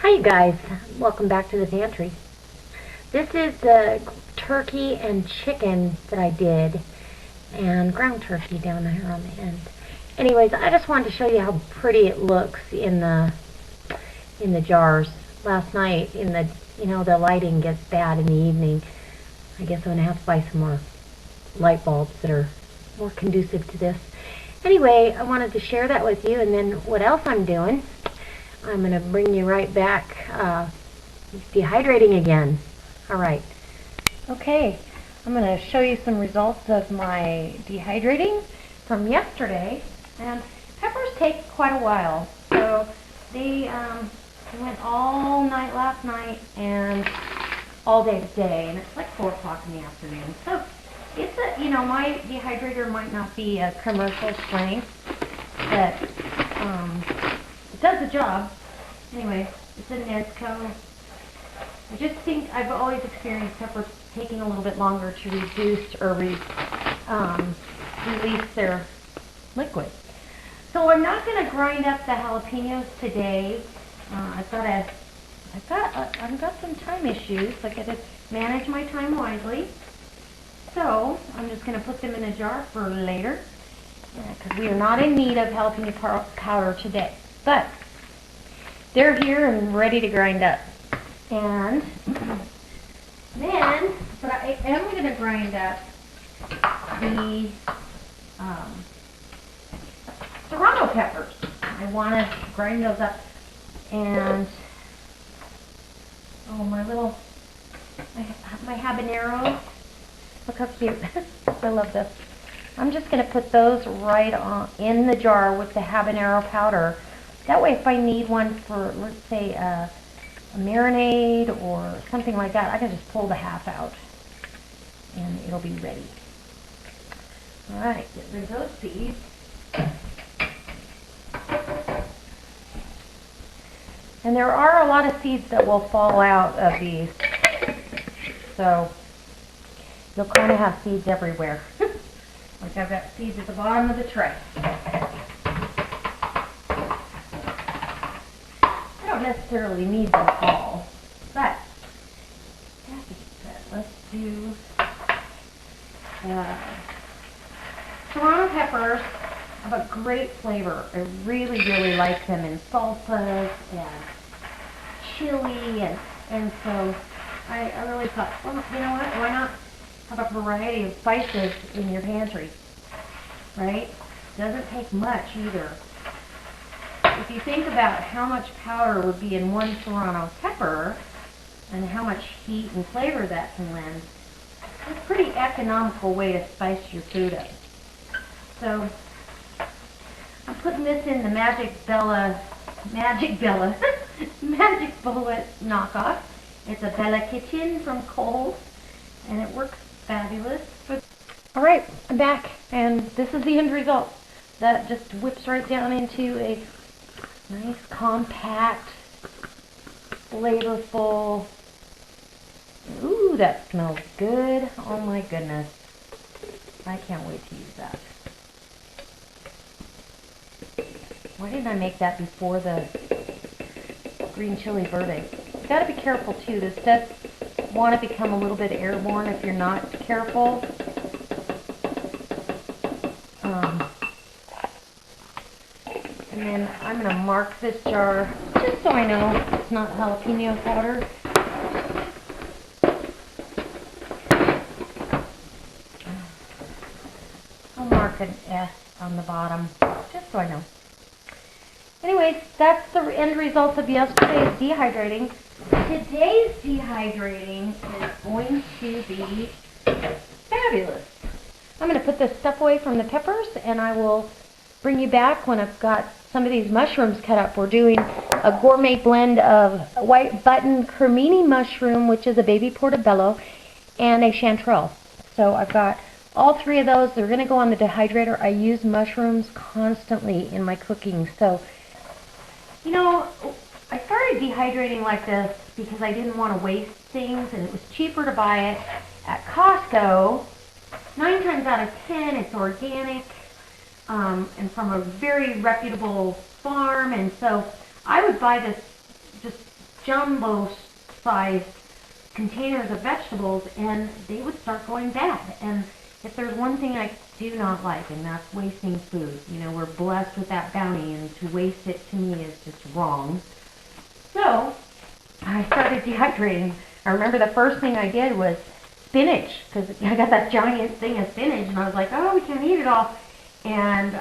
Hi you guys, welcome back to the pantry. This is the turkey and chicken that I did, and ground turkey down here on the end. Anyways, I just wanted to show you how pretty it looks in the jars. Last night, the lighting gets bad in the evening. I guess I'm gonna have to buy some more light bulbs that are more conducive to this. Anyway, I wanted to share that with you, and then what else I'm doing. I'm going to bring you right back dehydrating again. Alright. Okay, I'm going to show you some results of my dehydrating from yesterday. And peppers take quite a while. So they went all night last night and all day today. And it's like 4 o'clock in the afternoon. So it's my dehydrator might not be a commercial strength, but it does the job. Anyway, it's a Nesco. I just think I've always experienced peppers taking a little bit longer to reduce or release their liquid. So I'm not going to grind up the jalapenos today. I've got some time issues. I got to manage my time wisely. So I'm just going to put them in a jar for later, because we are not in need of jalapeno powder today. But they're here and ready to grind up. And then, but I am going to grind up the serrano peppers. I want to grind those up. And, oh, my habaneros. Look how cute. I love this. I'm just going to put those right in the jar with the habanero powder. That way if I need one for, let's say, a marinade or something like that, I can just pull the half out and it'll be ready. Alright, get rid of those seeds. And there are a lot of seeds that will fall out of these. So you'll kind of have seeds everywhere. Like I've got seeds at the bottom of the tray. I don't necessarily need them all, but that being said, let's do serrano peppers. Have a great flavor. I really, really like them in salsas and chili, and so I really thought, well, you know what? Why not have a variety of spices in your pantry, right? Doesn't take much either. If you think about how much powder would be in one serrano pepper and how much heat and flavor that can lend, it's a pretty economical way to spice your food up. So I'm putting this in the Magic Bullet knockoff. It's a Bella Kitchen from Kohl's, and it works fabulous. Alright, I'm back, and this is the end result. That just whips right down into a nice, compact, flavorful. Ooh, that smells good. Oh my goodness. I can't wait to use that. Why didn't I make that before the green chili verde? You gotta be careful too. This does want to become a little bit airborne if you're not careful. And then I'm going to mark this jar just so I know it's not jalapeno powder. I'll mark an S on the bottom just so I know. Anyways, that's the end results of yesterday's dehydrating. Today's dehydrating is going to be fabulous. I'm going to put this stuff away from the peppers, and I will bring you back when I've got some of these mushrooms cut up. We're doing a gourmet blend of white button cremini mushroom, which is a baby portobello, and a chanterelle. So I've got all 3 of those. They're going to go on the dehydrator. I use mushrooms constantly in my cooking. So, you know, I started dehydrating like this because I didn't want to waste things, and it was cheaper to buy it at Costco. 9 times out of 10, it's organic and from a very reputable farm, and so I would buy this just jumbo-sized containers of vegetables, and they would start going bad. And if there's one thing I do not like, and that's wasting food. You know, we're blessed with that bounty, and to waste it to me is just wrong. So I started dehydrating. I remember the first thing I did was spinach, because I got that giant thing of spinach, and I was like, oh, we can't eat it all. And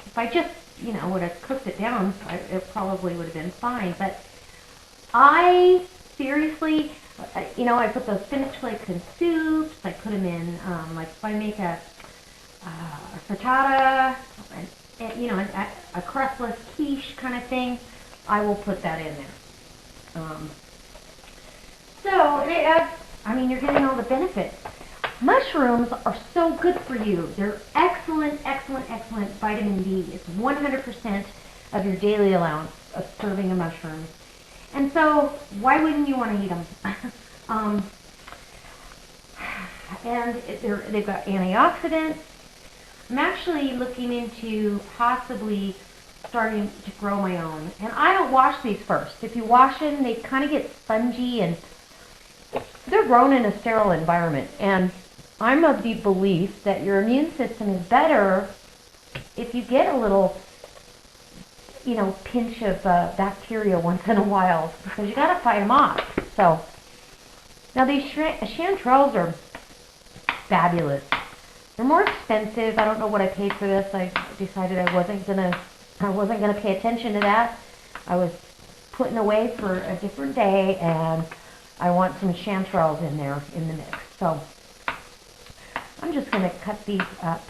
if I just, you know, would have cooked it down, it probably would have been fine. But I seriously, you know, I put those spinach flakes in soups. I put them in, like if I make a frittata, and, you know, a crustless quiche kind of thing, I will put that in there. So it adds, I mean, you're getting all the benefits. Mushrooms are so good for you. They're excellent, excellent, excellent vitamin D. It's 100% of your daily allowance of serving of mushrooms. And so, why wouldn't you want to eat them? And they've got antioxidants. I'm actually looking into possibly starting to grow my own. And I don't wash these first. If you wash them, they kind of get spongy, and they're grown in a sterile environment. And I'm of the belief that your immune system is better if you get a little, you know, pinch of bacteria once in a while, because you got to fight them off. So now these chanterelles are fabulous. They're more expensive. I don't know what I paid for this. I decided I wasn't gonna pay attention to that. I was putting away for a different day, and I want some chanterelles in there in the mix. So I'm just gonna cut these up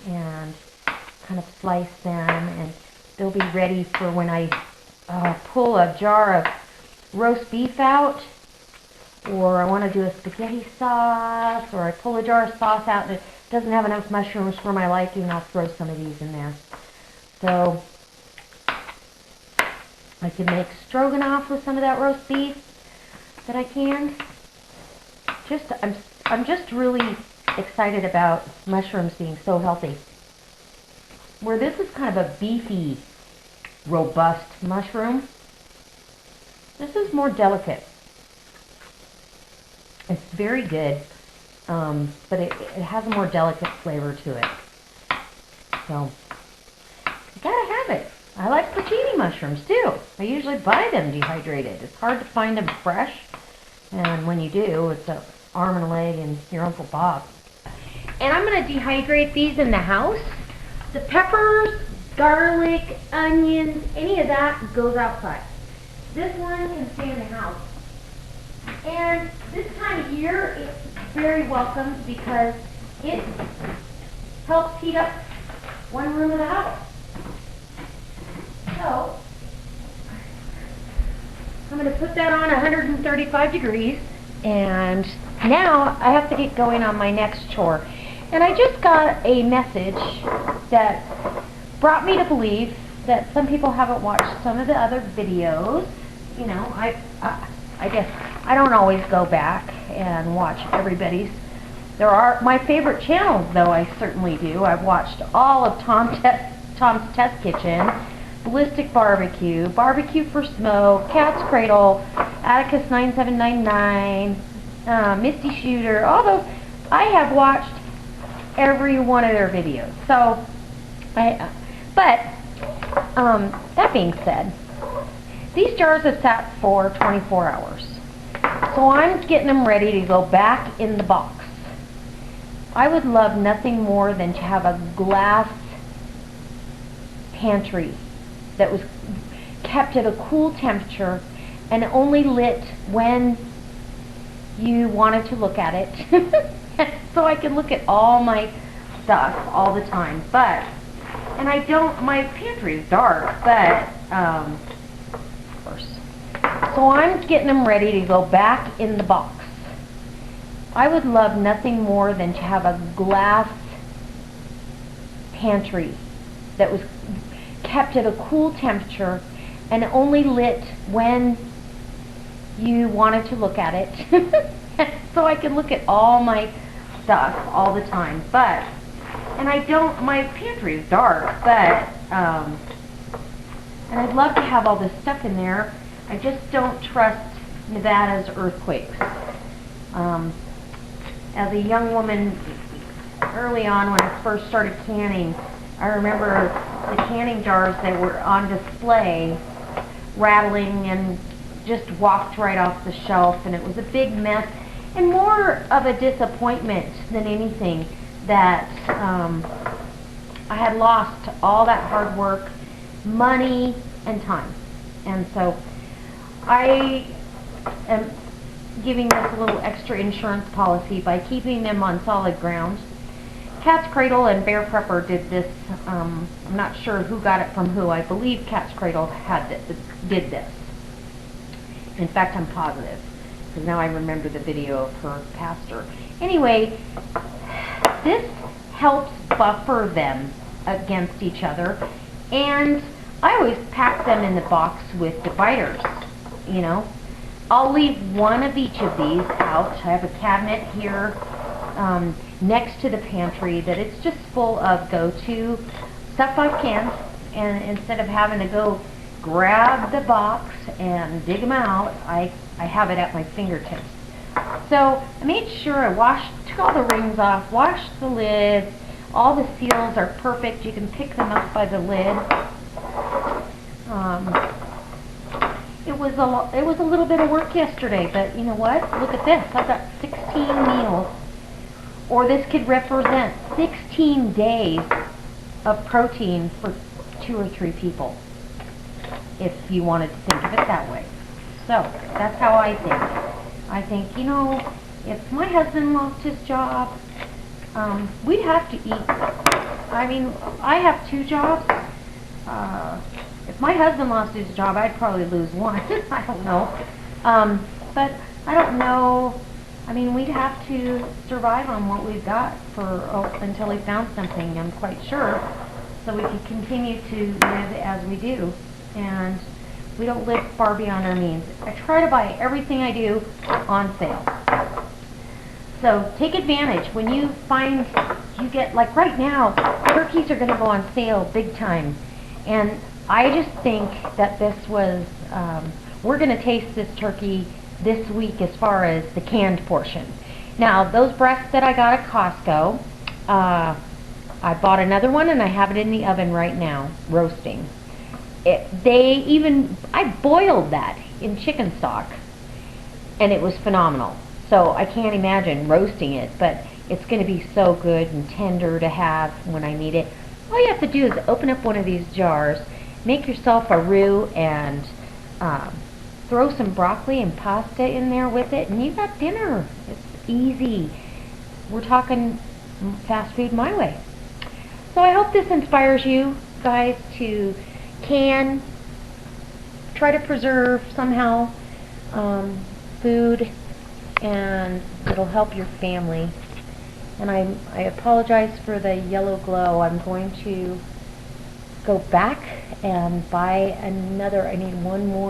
and kind of slice them, and they'll be ready for when I pull a jar of roast beef out, or I want to do a spaghetti sauce, or I pull a jar of sauce out and it doesn't have enough mushrooms for my liking, I'll throw some of these in there. So I can make stroganoff with some of that roast beef that I canned. I'm just really excited about mushrooms being so healthy. Where this is kind of a beefy, robust mushroom, this is more delicate. It's very good, but it has a more delicate flavor to it. So, you gotta have it. I like porcini mushrooms too. I usually buy them dehydrated. It's hard to find them fresh, and when you do, it's an arm and a leg and your Uncle Bob. And I'm gonna dehydrate these in the house. The peppers, garlic, onions, any of that goes outside. This one can stay in the house. And this time of year, it's very welcome because it helps heat up one room of the house. So, I'm going to put that on 135 degrees, and now I have to get going on my next chore. And I just got a message that brought me to believe that some people haven't watched some of the other videos. You know, I guess I don't always go back and watch everybody's. There are my favorite channels, though. I certainly do. I've watched all of Tom's Test Kitchen, Ballistic Barbecue, Barbecue for Smoke, Cat's Cradle, Atticus 9799, Misty Shooter. All those. I have watched every one of their videos. So, that being said, these jars have sat for 24 hours. So I'm getting them ready to go back in the box. I would love nothing more than to have a glass pantry that was kept at a cool temperature and only lit when you wanted to look at it. So I can look at all my stuff all the time. But, and I don't, my pantry is dark, but, so I'm getting them ready to go back in the box. I would love nothing more than to have a glass pantry that was kept at a cool temperature and only lit when you wanted to look at it. So I can look at all my stuff all the time. But, and I don't, my pantry is dark, but, and I'd love to have all this stuff in there. I just don't trust Nevada's earthquakes. As a young woman, early on when I first started canning, I remember the canning jars that were on display rattling and just walked right off the shelf, and it was a big mess and more of a disappointment than anything that I had lost all that hard work, money, and time. And so I am giving this a little extra insurance policy by keeping them on solid ground. Cat's Cradle and Bear Prepper did this. I'm not sure who got it from who. I believe Cat's Cradle did this. In fact, I'm positive, because now I remember the video of her pastor. Anyway, this helps buffer them against each other, and I always pack them in the box with dividers, you know. I'll leave one of each of these out. I have a cabinet here next to the pantry that it's just full of go-to stuff I've canned, and instead of having to go grab the box and dig them out, I have it at my fingertips. So I made sure I took all the rings off, washed the lid. All the seals are perfect. You can pick them up by the lid. It was a little bit of work yesterday, but you know what? Look at this. I've got 16 meals. Or this could represent 16 days of protein for 2 or 3 people, if you wanted to think of it that way. So that's how I think. I think, you know, if my husband lost his job, we'd have to eat. I mean, I have 2 jobs. If my husband lost his job, I'd probably lose one. I don't know. But I don't know. I mean, we'd have to survive on what we've got until he found something, I'm quite sure, so we can continue to live as we do. And we don't live far beyond our means. I try to buy everything I do on sale. So take advantage. When you find you get, like right now, turkeys are going to go on sale big time. And I just think that this was, we're going to taste this turkey this week as far as the canned portion. Now, those breasts that I got at Costco, I bought another one and I have it in the oven right now, roasting. I boiled that in chicken stock, and it was phenomenal. So I can't imagine roasting it, but it's going to be so good and tender to have when I need it. All you have to do is open up one of these jars, make yourself a roux, and throw some broccoli and pasta in there with it, and you got dinner. It's easy. We're talking fast food my way. So I hope this inspires you guys to can, try to preserve somehow food, and it'll help your family. And I apologize for the yellow glow. I'm going to go back and buy another. I need one more